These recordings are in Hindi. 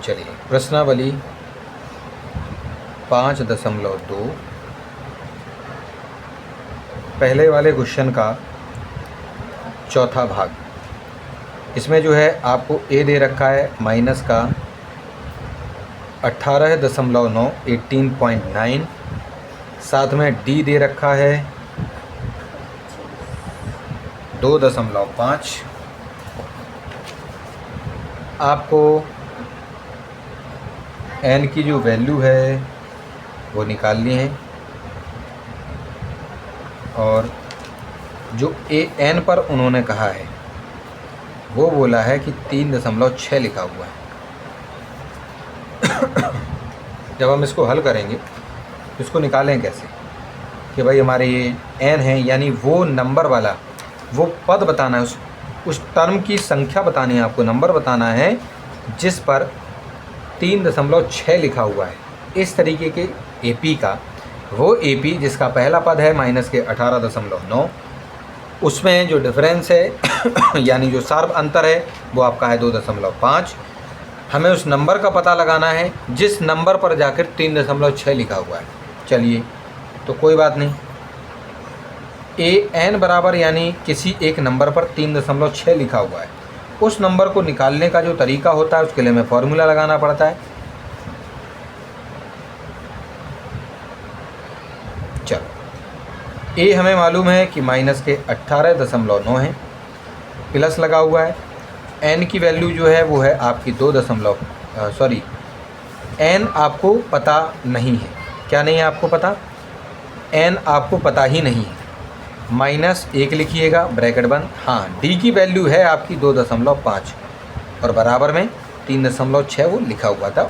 चलिए प्रश्नावली 5.2 पहले वाले क्वेश्चन का चौथा भाग। इसमें जो है आपको ए दे रखा है माइनस का 18.9 18.9, साथ में डी दे रखा है 2.5। आपको एन की जो वैल्यू है वो निकालनी है और जो ए एन पर उन्होंने कहा है वो बोला है कि 3.6 लिखा हुआ है। जब हम इसको हल करेंगे तो इसको निकालें कैसे कि भाई हमारे ये एन है, यानी वो नंबर वाला वो पद बताना है, उस टर्म की संख्या बतानी है, आपको नंबर बताना है जिस पर 3.6 लिखा हुआ है। इस तरीके के एपी का वो एपी जिसका पहला पद है माइनस के 18.9, उसमें जो डिफरेंस है यानी जो शार्प अंतर है वो आपका है 2.5। हमें उस नंबर का पता लगाना है जिस नंबर पर जाकर 3.6 लिखा हुआ है। चलिए तो कोई बात नहीं, ए एन बराबर यानी किसी एक नंबर पर 3.6 लिखा हुआ है, उस नंबर को निकालने का जो तरीका होता है उसके लिए हमें फॉर्मूला लगाना पड़ता है। चलो ए हमें मालूम है कि माइनस के 18.9 है, प्लस लगा हुआ है। एन की वैल्यू जो है वो है आपकी एन आपको पता नहीं है। क्या नहीं है आपको पता? एन आपको पता ही नहीं है। -1 लिखिएगा ब्रैकेट बंद। हाँ, डी की वैल्यू है आपकी 2.5 और बराबर में 3.6 वो लिखा हुआ था।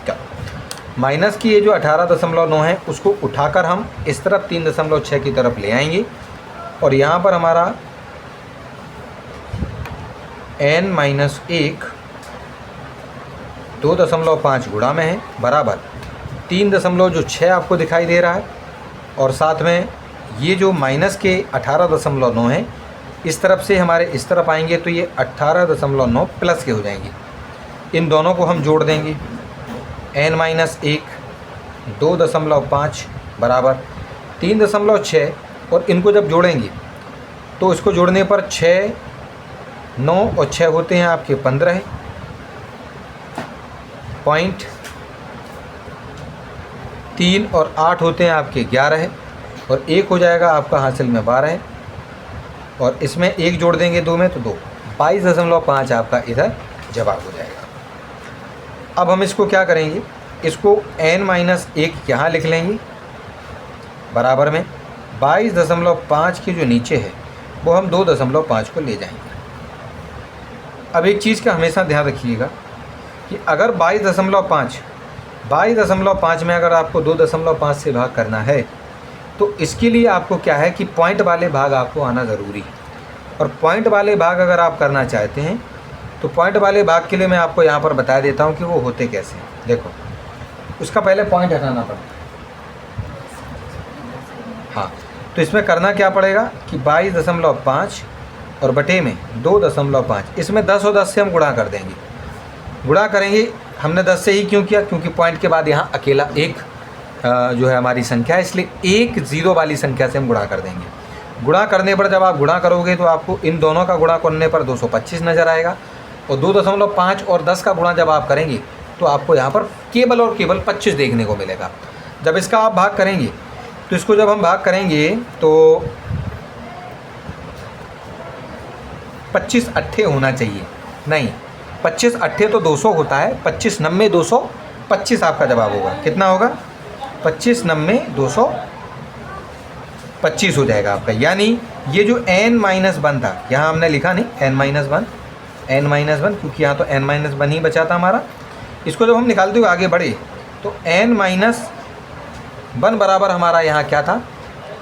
क्या माइनस की ये जो 18.9 है उसको उठाकर हम इस तरफ 3.6 की तरफ ले आएंगे और यहाँ पर हमारा n-1 2.5 गुणा में है बराबर 3.6 आपको दिखाई दे रहा है और साथ में ये जो माइनस के 18.9 है इस तरफ से हमारे इस तरफ आएंगे तो ये 18.9 प्लस के हो जाएंगे। इन दोनों को हम जोड़ देंगे, n-1 2.5 बराबर 3.6 और इनको जब जोड़ेंगे तो इसको जोड़ने पर 6 9 और 6 होते हैं आपके 15 पॉइंट, 3 और 8 होते हैं आपके 11 है और 1 हो जाएगा आपका हासिल में 12 है और इसमें 1 जोड़ देंगे 2 में तो 2 22.5 आपका इधर जवाब हो जाएगा। अब हम इसको क्या करेंगे, इसको n-1 यहाँ लिख लेंगे बराबर में 22.5 के जो नीचे है वो हम 2.5 को ले जाएंगे। अब एक चीज़ का हमेशा ध्यान रखिएगा कि अगर 22.5 में अगर आपको 2.5 से भाग करना है तो इसके लिए आपको क्या है कि पॉइंट वाले भाग आपको आना ज़रूरी है। और पॉइंट वाले भाग अगर आप करना चाहते हैं तो पॉइंट वाले भाग के लिए मैं आपको यहाँ पर बता देता हूँ कि वो होते कैसे हैं। देखो, उसका पहले पॉइंट हटाना पड़ता है। हाँ, तो इसमें करना क्या पड़ेगा कि 22.5 और बटे में 2.5, इसमें 10 और 10 से हम गुणा कर देंगे। गुणा करेंगे, हमने 10 से ही क्यों किया? क्योंकि पॉइंट के बाद यहाँ अकेला एक जो है हमारी संख्या है, इसलिए एक 0 वाली संख्या से हम गुणा कर देंगे। गुणा करने पर जब आप गुणा करोगे तो आपको इन दोनों का गुणा करने पर 225 नज़र आएगा और 2.5 और 10 का गुणा जब आप करेंगे तो आपको यहाँ पर केवल और केवल 25 देखने को मिलेगा। जब इसका आप भाग करेंगे तो इसको जब हम भाग करेंगे तो 25 अट्ठे होना चाहिए, नहीं 25 अट्ठे तो 200 होता है, 25 90 225 आपका जवाब होगा। कितना होगा? 25 90 225 हो जाएगा आपका। यानी ये जो n-1 था यहाँ हमने लिखा नहीं n-1 क्योंकि यहाँ तो n-1 ही बचा था हमारा। इसको जब हम निकालते हुए आगे बढ़े तो n-1 बराबर हमारा यहाँ क्या था?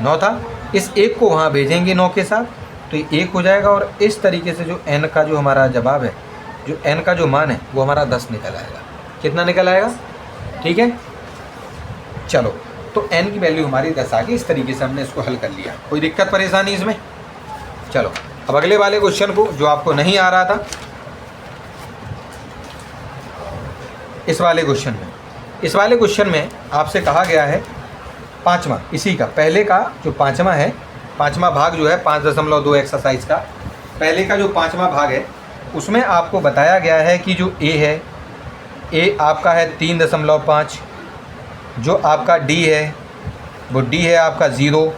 9 था। इस 1 को वहाँ भेजेंगे 9 के साथ तो ये 1 हो जाएगा और इस तरीके से जो n का जो हमारा जवाब है, जो n का जो मान है वो हमारा 10 निकल आएगा। कितना निकल आएगा? ठीक है, चलो तो n की वैल्यू हमारी 10 आ गई। इस तरीके से हमने इसको हल कर लिया। कोई दिक्कत परेशानी इसमें? चलो अब अगले वाले क्वेश्चन को जो आपको नहीं आ रहा था इस वाले क्वेश्चन में आपसे कहा गया है पाँचवा, इसी का पहले का जो पाँचवा है, पाँचवा भाग जो है 5.2 एक्सरसाइज का पहले का जो पाँचवा भाग है, उसमें आपको बताया गया है कि जो ए है, ए आपका है 3.5, जो आपका डी है वो डी है आपका 0,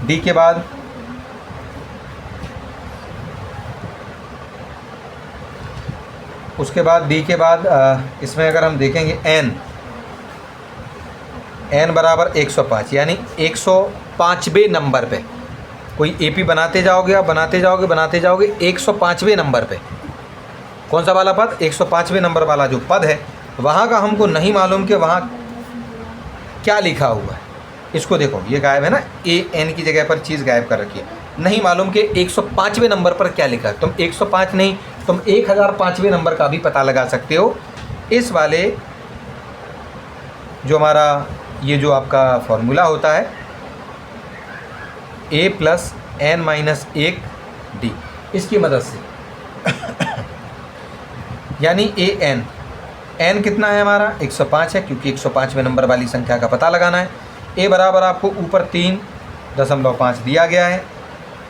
डी के बाद उसके बाद डी के बाद इसमें अगर हम देखेंगे एन बराबर 105, यानी 105वें नंबर पे कोई एपी बनाते जाओगे 105वें नंबर पे कौन सा वाला पद, 105वें नंबर वाला जो पद है वहाँ का हमको नहीं मालूम कि वहाँ क्या लिखा हुआ है। इसको देखो, ये गायब है ना, ए एन की जगह पर चीज़ गायब कर रखी है, नहीं मालूम कि 105वें नंबर पर क्या लिखा है। तुम 105 नहीं, तुम 1005वें नंबर का भी पता लगा सकते हो। इस वाले जो हमारा ये जो आपका फॉर्मूला होता है a + n - 1 d, इसकी मदद से यानी n कितना है हमारा 105 है, क्योंकि 105वें नंबर वाली संख्या का पता लगाना है। a बराबर आपको ऊपर 3.5 दिया गया है,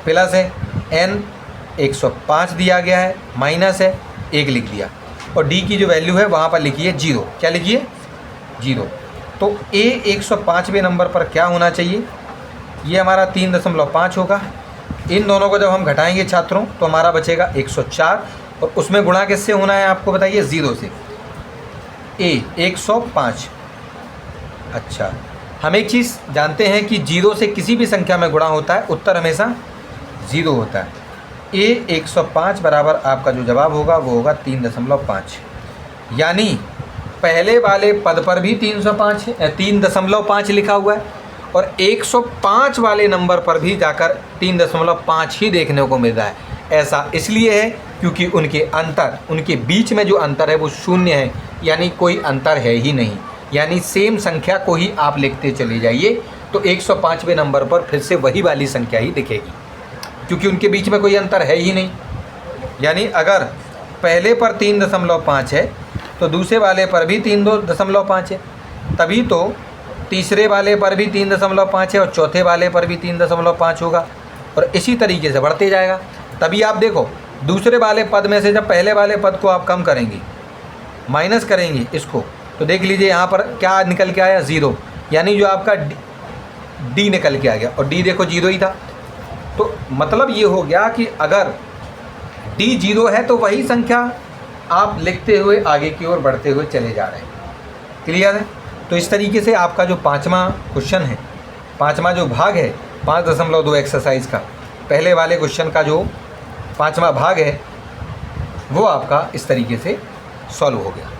प्लस है n 105 दिया गया है, माइनस है 1 लिख दिया, और d की जो वैल्यू है वहाँ पर लिखिए 0। क्या लिखिए 0। तो a 105वें नंबर पर क्या होना चाहिए, ये हमारा 3.5 होगा। इन दोनों को जब हम घटाएंगे छात्रों तो हमारा बचेगा 104, और उसमें गुणा किससे होना है आपको बताइए, 0 से। a 105। अच्छा, हम एक चीज़ जानते हैं कि 0 से किसी भी संख्या में गुणा होता है, उत्तर हमेशा 0 होता है। a 105 बराबर आपका जो जवाब होगा वो होगा 3.5, यानी पहले वाले पद पर भी 3.5 लिखा हुआ है, और 105 वाले नंबर पर भी जाकर 3.5 ही देखने को मिल रहा है। ऐसा इसलिए है क्योंकि उनके बीच में जो अंतर है वो 0 है, यानी कोई अंतर है ही नहीं, यानी सेम संख्या को ही आप लिखते चले जाइए तो 105वें नंबर पर फिर से वही वाली संख्या ही दिखेगी, क्योंकि उनके बीच में कोई अंतर है ही नहीं। यानी अगर पहले पर 3.5 है तो दूसरे वाले पर भी 3.5 है, तभी तो तीसरे वाले पर भी 3.5 है और चौथे वाले पर भी 3.5 होगा, और इसी तरीके से बढ़ते जाएगा। तभी आप देखो दूसरे वाले पद में से जब पहले वाले पद को आप कम करेंगे, माइनस करेंगे इसको, तो देख लीजिए यहाँ पर क्या निकल के आया 0, यानी जो आपका डी निकल के आ गया, और डी देखो 0 ही था। तो मतलब ये हो गया कि अगर डी 0 है तो वही संख्या आप लिखते हुए आगे की ओर बढ़ते हुए चले जा रहे हैं। क्लियर है? तो इस तरीके से आपका जो पाँचवा क्वेश्चन है, पाँचवा जो भाग है 5.2 एक्सरसाइज का, पहले वाले क्वेश्चन का जो पाँचवा भाग है वो आपका इस तरीके से सॉल्व हो गया।